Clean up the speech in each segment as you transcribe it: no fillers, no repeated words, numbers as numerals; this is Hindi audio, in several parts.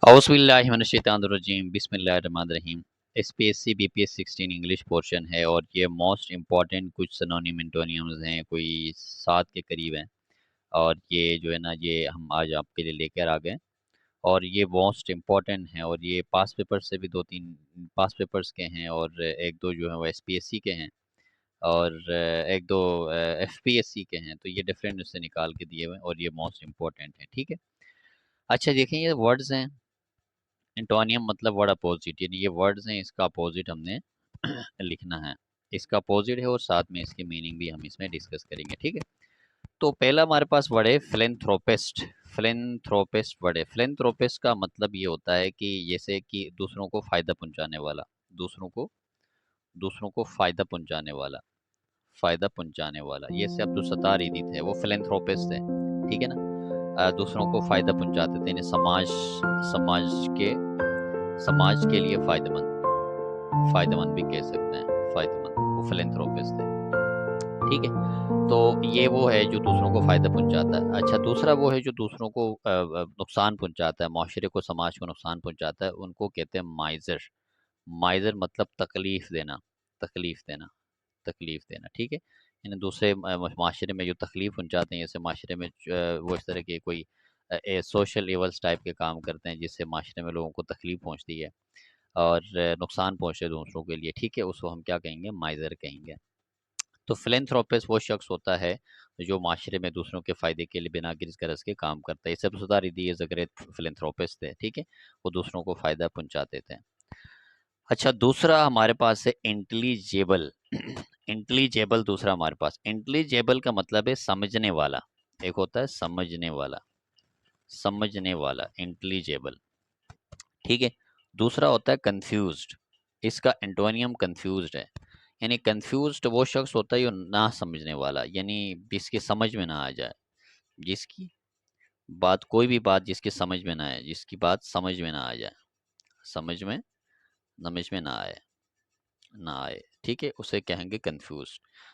औज़ुबिल्लाहिमिनश्शैतानिर्रजीम बिस्मिल्लाहिर्रहमानिर्रहीम। एसपीएससी बीपीएस 16 इंग्लिश पोर्शन है और ये मोस्ट इम्पॉर्टेंट कुछ सिनोनिम एंटोनियम्स हैं, कोई 7 के करीब हैं। और ये जो है ना, ये हम आज आपके लिए लेकर आ गए और ये मोस्ट इम्पॉर्टेंट हैं और ये पास पेपर से भी 2-3 पास पेपर्स के हैं और एक दो जो है वो एसपीएससी के हैं और एक दो एफपीएससी के हैं। तो ये डिफरेंट उससे निकाल के दिए हुए हैं और ये मोस्ट इम्पॉर्टेंट है। ठीक है, अच्छा देखें, ये वर्ड्स हैं। एंटोनियम मतलब वर्ड अपोजिट, यानी ये वर्ड्स हैं, इसका अपोजिट हमने लिखना है। इसका अपोजिट है और साथ में इसकी मीनिंग भी हम इसमें डिस्कस करेंगे। ठीक है, तो पहला हमारे पास वर्ड है फिलेंथ्रोपिस्ट। फिलेंथ्रोपिस्ट वर्ड है। फिलेंथ्रोपिस्ट का मतलब ये होता है कि जैसे कि दूसरों को फायदा पहुंचाने वाला, दूसरों को फायदा पहुंचाने वाला, फायदा पहुंचाने वाला। जैसे अब्दुल सत्तार ईदी थे, वो फिलेंथ्रोपिस्ट थे। ठीक है ना, दूसरों को फायदा पहुंचाते थे, यानी समाज के समाज के लिए फायदेमंद भी कह सकते हैं, फायदेमंद, वो फिलेंथ्रोपिस्ट थे। ठीक है, तो ये वो है जो दूसरों को फायदा पहुंचाता है। अच्छा, दूसरा वो है जो दूसरों को नुकसान पहुंचाता है, माशरे को, समाज को नुकसान पहुंचाता है, उनको कहते हैं माइजर। माइजर मतलब तकलीफ देना, तकलीफ देना, तकलीफ देना। ठीक है, यानी दूसरे माशरे में जो तकलीफ पहुंचाते हैं, जैसे माशरे में वो इस तरह के कोई सोशल इवल्स टाइप के काम करते हैं जिससे माशरे में लोगों को तकलीफ पहुंचती है और नुकसान पहुंचे दूसरों के लिए। ठीक है, उसको हम क्या कहेंगे, माइजर कहेंगे। तो फिलेंथ्रोपिस्ट वो शख्स होता है जो माशरे में दूसरों के फायदे के लिए बिना किसी गरज के काम करता है। सब सुधार दिए जगरेत फिलेंथ्रोपिस्ट थे। ठीक है, वो दूसरों को फायदा पहुंचाते थे। अच्छा, दूसरा हमारे पास है इंटेलिजेबल। इंटेलिजेबल दूसरा हमारे पास। इंटेलिजेबल का मतलब है समझने वाला। एक होता है समझने वाला, समझने वाला, इंटेलिजेबल। ठीक है, दूसरा होता है कंफ्यूज्ड। इसका एंटोनियम कंफ्यूज्ड है, यानी कंफ्यूज्ड वो शख्स होता है जो ना समझने वाला, यानी जिसकी समझ में ना आ जाए, जिसकी बात, कोई भी बात जिसकी समझ में ना आए, जिसकी बात समझ में ना आ जाए, समझ में ना आए, ना आए। ठीक है, उसे कहेंगे कंफ्यूज।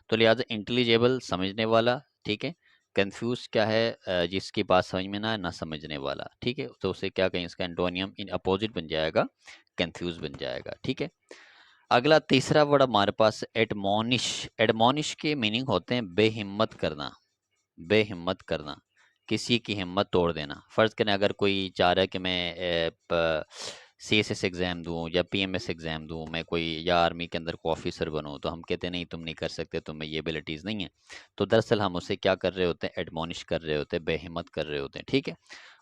तो लिहाजा इंटेलिजेबल समझने वाला, ठीक है। कंफ्यूज क्या है, जिसकी बात समझ में ना आए, ना समझने वाला। ठीक है, तो उसे क्या कहें, इसका एंटोनियम इन अपोजिट बन जाएगा, कंफ्यूज बन जाएगा। ठीक है, अगला तीसरा वर्ड हमारे पास एडमोनिश। एडमोनिश के मीनिंग होते हैं बेहिम्मत करना, बेहिम्मत करना, किसी की हिम्मत तोड़ देना। फ़र्ज़ करें अगर कोई चाह रहा है कि मैं सीएसएस एग्ज़ाम दूं या पीएमएस एग्ज़ाम दूं, मैं कोई या आर्मी के अंदर को ऑफिसर बनूं, तो हम कहते हैं नहीं तुम नहीं कर सकते, तुम्हें ये एबिलिटीज़ नहीं है। तो दरअसल हम उसे क्या कर रहे होते हैं, एडमोनिश कर रहे होते हैं, बेहिम्मत कर रहे होते हैं। ठीक है,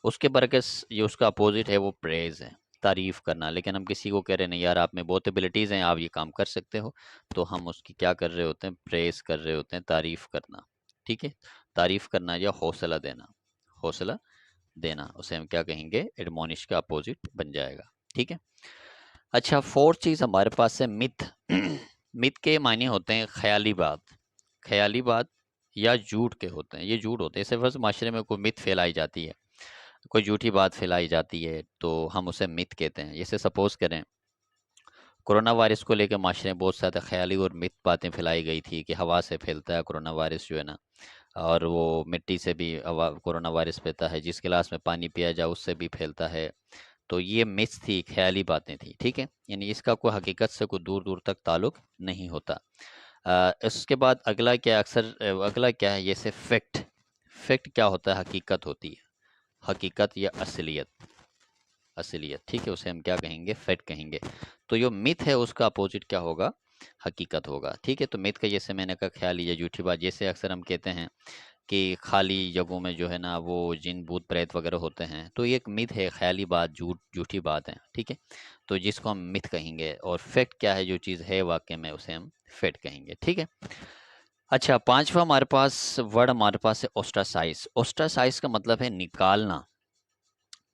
उसके बरकस ये उसका अपोजिट है, वो प्रेज़ है, तारीफ़ करना। लेकिन हम किसी को कह रहे हैं नहीं यार, आप में बहुत एबिलिटीज़ हैं, आप ये काम कर सकते हो, तो हम उसकी क्या कर रहे होते हैं, प्रेज़ कर रहे होते हैं, तारीफ़ करना। ठीक है, तारीफ करना या हौसला देना, हौसला देना, उसे हम क्या कहेंगे, एडमोनिश का अपोजिट बन जाएगा। ठीक है, अच्छा फोर्थ चीज हमारे पास है मिथ। मिथ के मायने होते हैं ख्याली बात, ख्याली बात या झूठ के होते हैं, ये झूठ होते हैं। जैसे फर्ज माशरे में कोई मिथ फैलाई जाती है, कोई झूठी बात फैलाई जाती है, तो हम उसे मिथ कहते हैं। जैसे सपोज करें कोरोना वायरस को लेकर माशरे में बहुत ज़्यादा ख्याली और मिथ बातें फैलाई गई थी कि हवा से फैलता है कोरोना वायरस जो है ना, और वो मिट्टी से भी कोरोना वायरस फैलता है, जिस गिलास में पानी पिया जाए उससे भी फैलता है। तो ये मिथ्स थी, ख्याली बातें थी। ठीक है, यानी इसका कोई हकीकत से कोई दूर दूर तक ताल्लुक नहीं होता। इसके बाद अगला क्या, अगला क्या है, जैसे फैक्ट। फैक्ट क्या होता है, हकीकत होती है, हकीकत या असलियत, असलियत। ठीक है, उसे हम क्या कहेंगे, फैक्ट कहेंगे। तो जो मिथ है उसका अपोजिट क्या होगा, हकीकत होगा। ठीक है, तो मिथ का जैसे मैंने कहा ख्याल या झूठी बात, जैसे अक्सर हम कहते हैं कि खाली जगहों में जो है ना वो जिन भूत प्रेत वगैरह होते हैं, तो ये एक मिथ है, ख्याली बात, झूठी बात है। ठीक है, तो जिसको हम मिथ कहेंगे। और फैक्ट क्या है, जो चीज़ है वाकई में, उसे हम फैक्ट कहेंगे। ठीक है, अच्छा पांचवा हमारे पास वर्ड हमारे पास है ओस्ट्रासाइज। ओस्ट्रासाइज का मतलब है निकालना,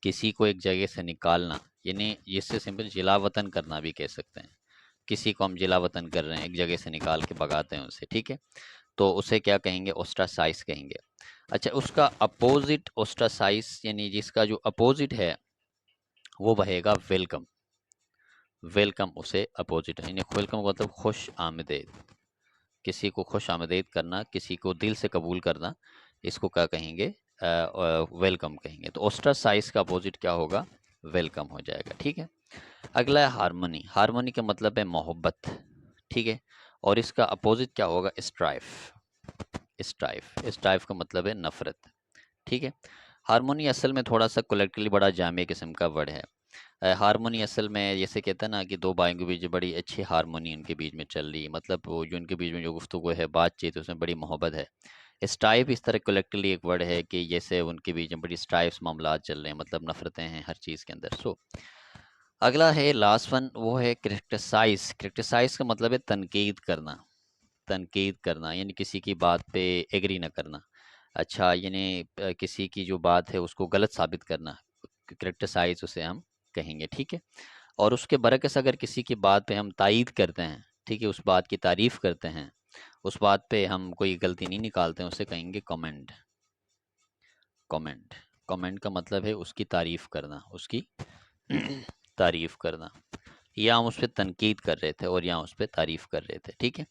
किसी को एक जगह से निकालना, यानी जिससे सिंपल जिला वतन करना भी कह सकते हैं। किसी को हम जिला वतन कर रहे हैं, एक जगह से निकाल के भगाते हैं उसे। ठीक है, तो उसे क्या कहेंगे, ओस्ट्रासाइज कहेंगे। अच्छा, उसका अपोजिट ओस्ट्रासाइज, यानी जिसका जो अपोजिट है वो बहेगा वेलकम। वेलकम उसे अपोजिट है, यानी वेलकम मतलब खुश आमदेद, किसी को खुश आमदेद करना, किसी को दिल से कबूल करना, इसको क्या कहेंगे, वेलकम कहेंगे। तो ओस्ट्रासाइज का अपोजिट क्या होगा, वेलकम हो जाएगा। ठीक है, अगला है हार्मनी। हार्मनी का मतलब है मोहब्बत। ठीक है, और इसका अपोजिट क्या होगा? स्ट्राइफ। स्ट्राइफ का मतलब है नफरत। ठीक है, हार्मोनी असल में थोड़ा सा कलेक्टिवली बड़ा जामे किस्म का वर्ड है। हार्मोनी असल में जैसे कहते हैं ना कि दो भाइयों के बीच बड़ी अच्छी हार्मोनी उनके बीच में चल रही है, मतलब वो जो उनके बीच में जो गुफ्तगू है, बातचीत, उसमें बड़ी मोहब्बत है। स्ट्राइफ इस तरह कलेक्टिवली एक वर्ड है कि जैसे उनके बीच में बड़ी स्ट्राइफ्स मामलात चल रहे हैं, मतलब नफरतें हैं हर चीज़ के अंदर। सो अगला है लास्ट वन, वो है क्रिटिसाइज। क्रिटिसाइज का मतलब है तनकीद करना। तनकीद करना यानी किसी की बात पे एग्री ना करना। अच्छा, यानी किसी की जो बात है उसको गलत साबित करना, क्रिटिसाइज उसे हम कहेंगे। ठीक है, और उसके बरकस अगर किसी की बात पे हम तायीद करते हैं, ठीक है, उस बात की तारीफ करते हैं, उस बात पे हम कोई गलती नहीं निकालते हैं, उसे कहेंगे कमेंट। कमेंट। कमेंट का मतलब है उसकी तारीफ करना, उसकी तारीफ करना। या हम उस पर तनकीद कर रहे थे और या उस पर तारीफ कर रहे थे। ठीक है,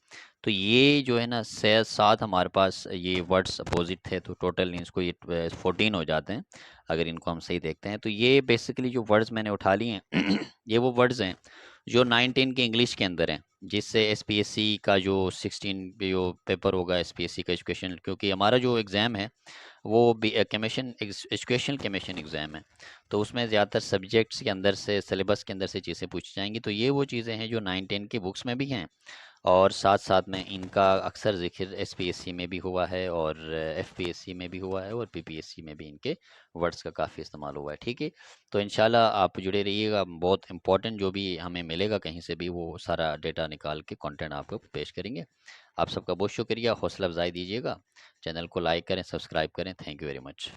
तो ये जो है ना सात हमारे पास ये वर्ड्स अपोजिट थे, तो टोटल इसको ये 14 हो जाते हैं अगर इनको हम सही देखते हैं। तो ये बेसिकली जो वर्ड्स मैंने उठा लिए हैं ये वो वर्ड्स हैं जो 19 के इंग्लिश के अंदर हैं, जिससे एसपीएससी का जो 16 जो पेपर होगा एसपीएससी का एजुकेशन, क्योंकि हमारा जो एग्ज़ाम है वो भी कमीशन एजुकेशनल कमीशन एग्ज़ाम है, तो उसमें ज़्यादातर सब्जेक्ट्स के अंदर से, सिलेबस के अंदर से चीज़ें पूछी जाएंगी। तो ये वो चीज़ें हैं जो 9-10 की बुक्स में भी हैं, और साथ साथ में इनका अक्सर जिक्र एसपीएससी में भी हुआ है और एफपीएससी में भी हुआ है और पीपीएससी में भी इनके वर्ड्स का काफ़ी इस्तेमाल हुआ है। ठीक है, तो इंशाल्लाह आप जुड़े रहिएगा, बहुत इंपॉर्टेंट जो भी हमें मिलेगा कहीं से भी वो सारा डेटा निकाल के कंटेंट आपको पेश करेंगे। आप सबका बहुत शुक्रिया, हौसला अफजाई दीजिएगा, चैनल को लाइक करें, सब्सक्राइब करें। Thank you very much.